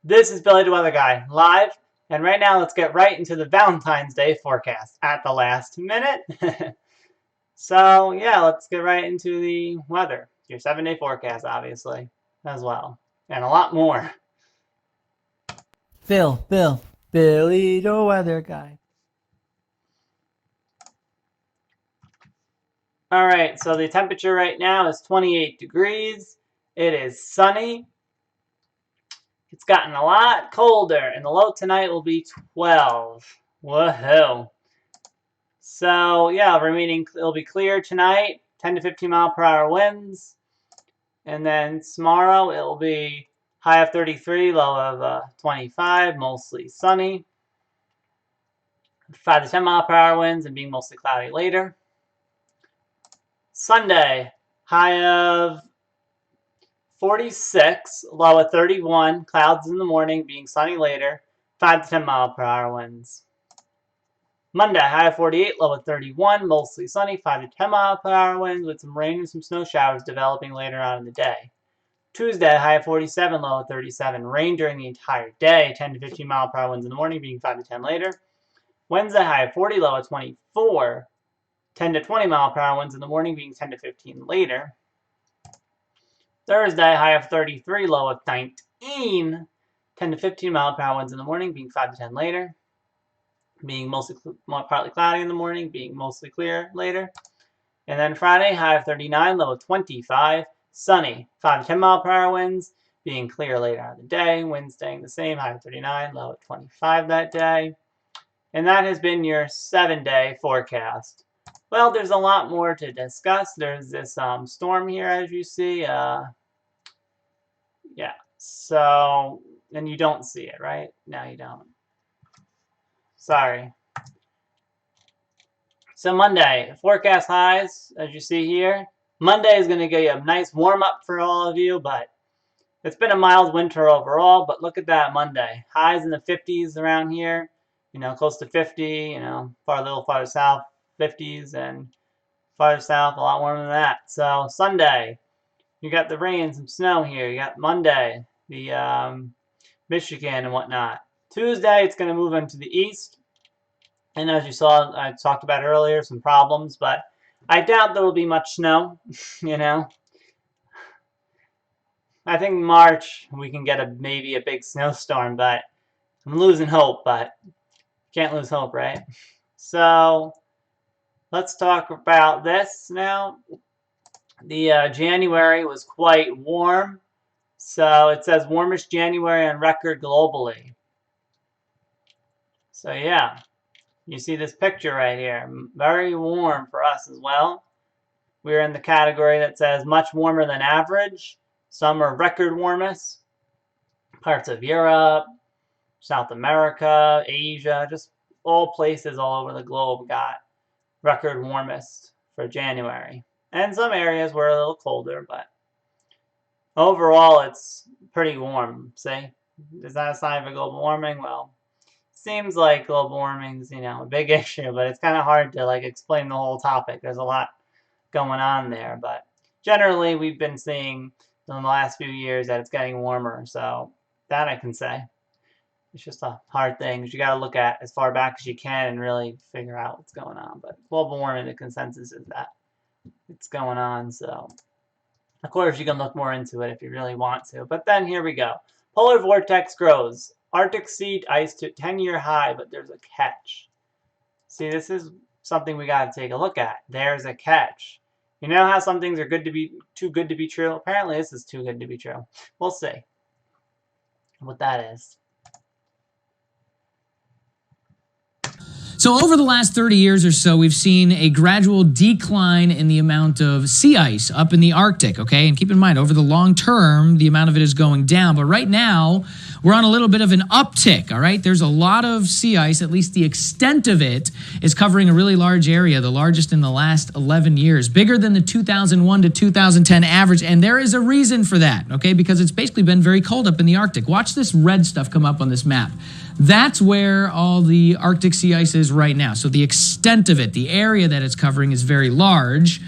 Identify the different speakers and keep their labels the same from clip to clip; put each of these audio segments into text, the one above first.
Speaker 1: This is Billy the Weather Guy, live, and right now let's get right into the Valentine's Day forecast at the last minute. So, yeah, let's get right into the weather. Your 7-day forecast, obviously, as well, and a lot more.
Speaker 2: Billy the Weather Guy.
Speaker 1: All right, so the temperature right now is 28 degrees. It is sunny. It's gotten a lot colder, and the low tonight will be 12. Woohoo! So yeah, it'll be clear tonight, 10 to 15 mile per hour winds, and then tomorrow it'll be high of 33, low of 25, mostly sunny, 5 to 10 mile per hour winds, and being mostly cloudy later. Sunday, high of 46, low of 31, clouds in the morning, being sunny later, 5 to 10 mile per hour winds. Monday, high of 48, low of 31, mostly sunny, 5 to 10 mile per hour winds with some rain and some snow showers developing later on in the day. Tuesday, high of 47, low of 37, rain during the entire day, 10 to 15 mile per hour winds in the morning, being 5 to 10 later. Wednesday, high of 40, low of 24, 10 to 20 mile per hour winds in the morning, being 10 to 15 later. Thursday, high of 33, low of 19, 10 to 15 mile per hour winds in the morning, being 5 to 10 later. Being mostly partly cloudy in the morning, being mostly clear later. And then Friday, high of 39, low of 25, sunny, 5 to 10 mile per hour winds, being clear later on in the day. Winds staying the same, high of 39, low of 25 that day. And that has been your 7-day forecast. Well, there's a lot more to discuss. There's this storm here, as you see. Yeah. So, and you don't see it, right? No, you don't. Sorry. So Monday, forecast highs, as you see here. Monday is going to give you a nice warm-up for all of you, but it's been a mild winter overall, but look at that Monday. Highs in the 50s around here, close to 50, a little farther south, 50s, and farther south, a lot warmer than that. So Sunday, you got the rain, some snow here. You got Monday, the Michigan and whatnot. Tuesday, it's going to move into the east. And as you saw, I talked about earlier, some problems, but I doubt there will be much snow, I think March we can get maybe a big snowstorm, but I'm losing hope, but can't lose hope, right? So let's talk about this now. The January was quite warm. So it says warmest January on record globally. So yeah. You see this picture right here. Very warm for us as well. We're in the category that says much warmer than average. Some are record warmest. Parts of Europe, South America, Asia, just all places all over the globe got record warmest for January. And some areas were a little colder, but overall it's pretty warm. See? Is that a sign of a global warming? Well, seems like global warming is, a big issue, but it's kind of hard to explain the whole topic. There's a lot going on there, but generally we've been seeing in the last few years that it's getting warmer, so that I can say. It's just a hard thing because you got to look at as far back as you can and really figure out what's going on. But global warming, the consensus is that it's going on, so of course you can look more into it if you really want to. But then here we go. Polar vortex grows. Arctic sea ice to 10-year high, but there's a catch. See, this is something we got to take a look at. There's a catch. You know how some things are too good to be true? Apparently this is too good to be true. We'll see what that is.
Speaker 3: So over the last 30 years or so, we've seen a gradual decline in the amount of sea ice up in the Arctic, okay? And keep in mind, over the long term, the amount of it is going down. But right now, we're on a little bit of an uptick, all right? There's a lot of sea ice, at least the extent of it is covering a really large area, the largest in the last 11 years, bigger than the 2001 to 2010 average. And there is a reason for that, okay? Because it's basically been very cold up in the Arctic. Watch this red stuff come up on this map. That's where all the Arctic sea ice is right now. So the extent of it, the area that it's covering is very large,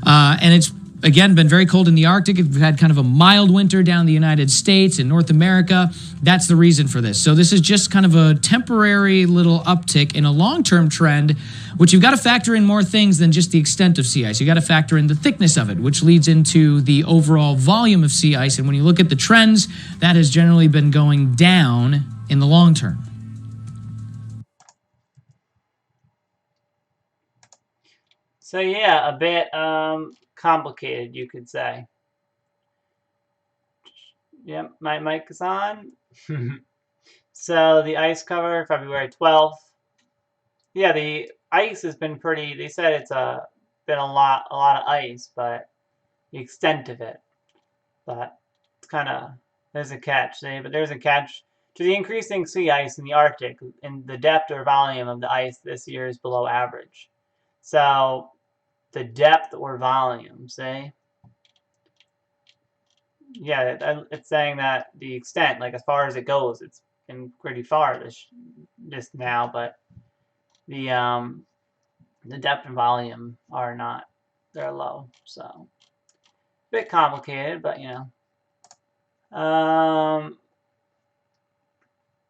Speaker 3: and it's again, been very cold in the Arctic. We've had kind of a mild winter down the United States and North America. That's the reason for this. So this is just kind of a temporary little uptick in a long-term trend, which you've got to factor in more things than just the extent of sea ice. You got to factor in the thickness of it, which leads into the overall volume of sea ice. And when you look at the trends, that has generally been going down in the long term.
Speaker 1: So yeah, a bit complicated, you could say. Yep, my mic is on. So the ice cover, February 12th. Yeah, the ice has been pretty. They said it's been a lot of ice, but the extent of it. But it's kind of, there's a catch, see? But there's a catch to the increasing sea ice in the Arctic, and the depth or volume of the ice this year is below average. So the depth or volume, see? Yeah, it's saying that the extent, like as far as it goes, it's been pretty far this now, but the depth and volume are not, they're low. So a bit complicated, but you know. Oh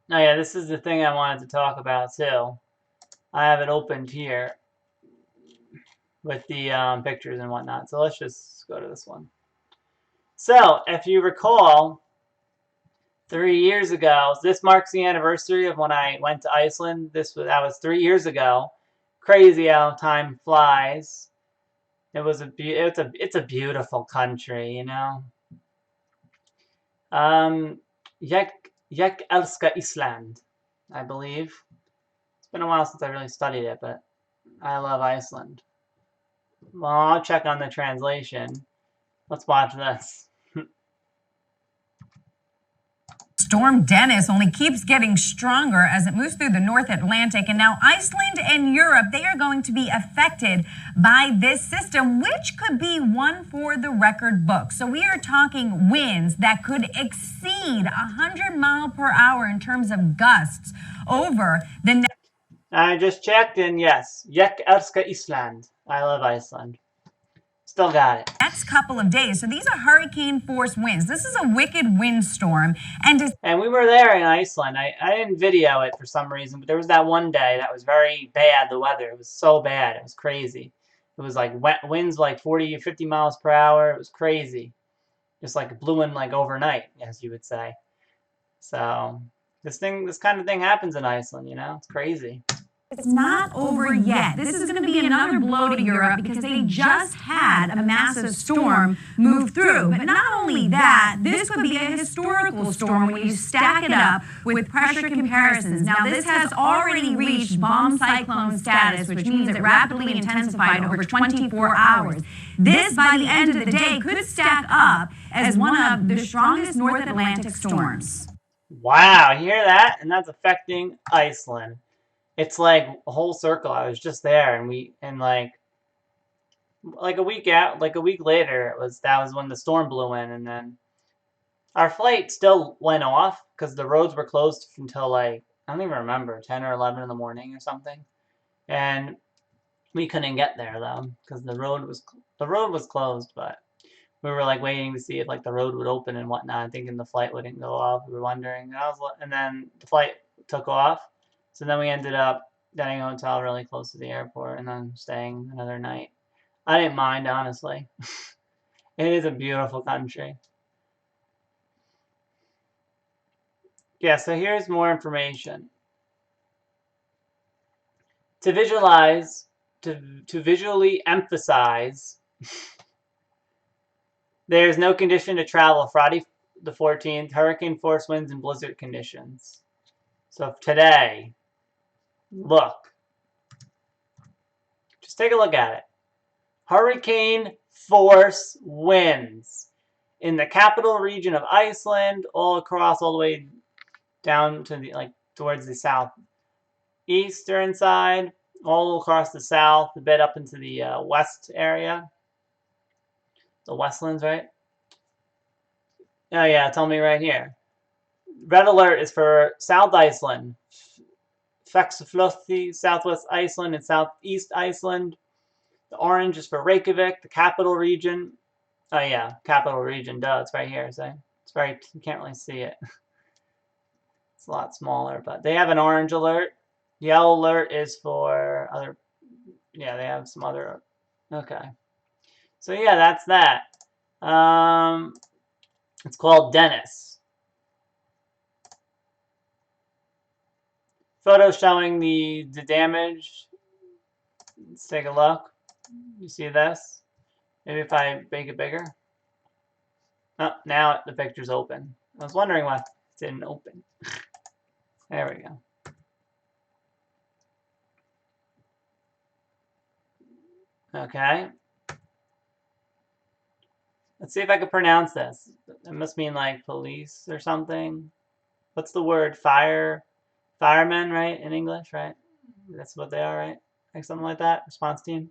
Speaker 1: yeah, this is the thing I wanted to talk about too. I have it opened here with the pictures and whatnot. So let's just go to this one. So if you recall, 3 years ago, this marks the anniversary of when I went to Iceland. That was 3 years ago. Crazy how time flies. It's a beautiful country, you know. Jeg elsker Island, I believe. It's been a while since I really studied it, but I love Iceland. Well, I'll check on the translation. Let's watch this.
Speaker 4: Storm Dennis only keeps getting stronger as it moves through the North Atlantic. And now Iceland and Europe, they are going to be affected by this system, which could be one for the record book. So we are talking winds that could exceed 100 miles per hour in terms of gusts over the next.
Speaker 1: I just checked, and yes, Jeg elsker Island. I love Iceland. Still got it.
Speaker 4: Next couple of days. So these are hurricane force winds. This is a wicked windstorm.
Speaker 1: And we were there in Iceland. I didn't video it for some reason, but there was that one day that was very bad, the weather. It was so bad. It was crazy. It was like winds like 40 or 50 miles per hour. It was crazy. Just like it blew in like overnight, as you would say. So this kind of thing happens in Iceland, you know? It's crazy.
Speaker 4: It's not over yet. This is going to be another blow to Europe because they just had a massive storm move through. But not only that, this could be a historical storm when you stack it up with pressure comparisons. Now, this has already reached bomb cyclone status, which means it rapidly intensified over 24 hours. This, by the end of the day, could stack up as one of the strongest North Atlantic storms.
Speaker 1: Wow, you hear that? And that's affecting Iceland. It's like a whole circle. I was just there, and like a week later, that was when the storm blew in, and then our flight still went off because the roads were closed until like, I don't even remember, 10 or 11 in the morning or something, and we couldn't get there though because the road was closed. But we were like waiting to see if like the road would open and whatnot, thinking the flight wouldn't go off. We were wondering, and then the flight took off. So then we ended up getting a hotel really close to the airport and then staying another night. I didn't mind, honestly. It is a beautiful country. Yeah, so here's more information. To visually emphasize, there's no condition to travel Friday the 14th, hurricane force winds and blizzard conditions. So today, look. Just take a look at it. Hurricane force winds in the capital region of Iceland, all the way down to towards the southeastern side, all across the south, a bit up into the west area. The Westlands, right? Oh yeah, tell me right here. Red alert is for South Iceland, Faxaflótti, Southwest Iceland, and Southeast Iceland. The orange is for Reykjavik, the capital region, Oh yeah, capital region, duh, it's right here, so it's very, you can't really see it. It's a lot smaller, but they have an orange alert. Yellow alert is for other, yeah, they have some other, okay. So yeah, that's that. It's called Dennis. Photo showing the damage. Let's take a look. You see this? Maybe if I make it bigger. Oh, now the picture's open. I was wondering why it didn't open. There we go. Okay. Let's see if I can pronounce this. It must mean like police or something. What's the word? Firemen, right? In English, right? That's what they are, right? Like something like that. Response team.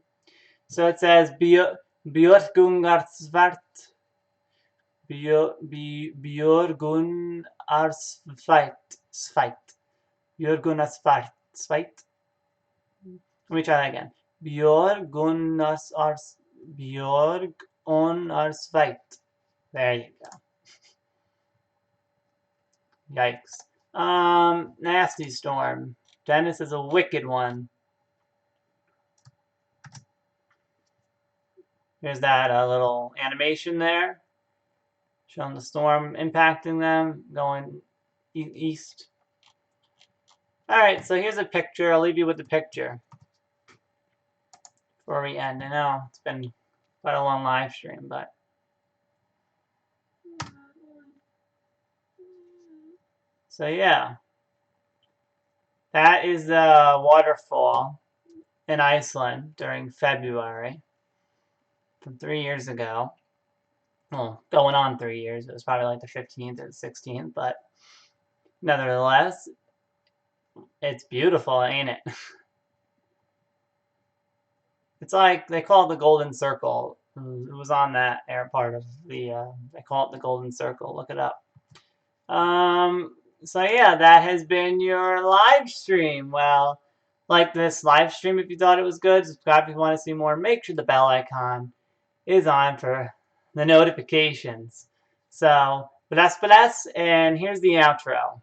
Speaker 1: So it says Björgungarsvart. Björgunarsvart. Björgunarsvart. Let me try that again. Björgunarsvart. There you go. Yikes. Nasty storm. Dennis is a wicked one. Here's that little animation there, showing the storm impacting them, going east. All right, so here's a picture. I'll leave you with the picture before we end. I know it's been quite a long live stream, but so yeah, that is the waterfall in Iceland during February from 3 years ago. Well, going on 3 years. It was probably like the 15th or the 16th, but nevertheless, it's beautiful, ain't it? It's like, they call it the Golden Circle. It was on that air part of the, they call it the Golden Circle. Look it up. So yeah, that has been your live stream. Well, like this live stream if you thought it was good. Subscribe if you want to see more. Make sure the bell icon is on for the notifications. So, but and here's the outro.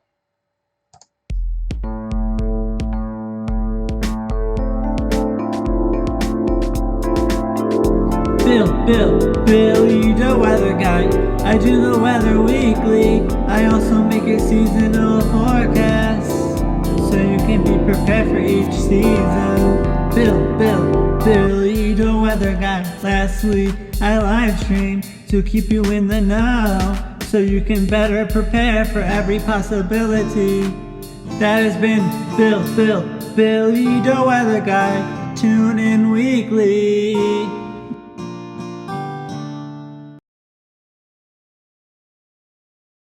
Speaker 2: Billy the weather guy. I do the weather weekly. I also make a seasonal forecast, so you can be prepared for each season. Billy the weather guy. Lastly, I live stream to keep you in the know, so you can better prepare for every possibility. That has been Billy the weather guy. Tune in weekly.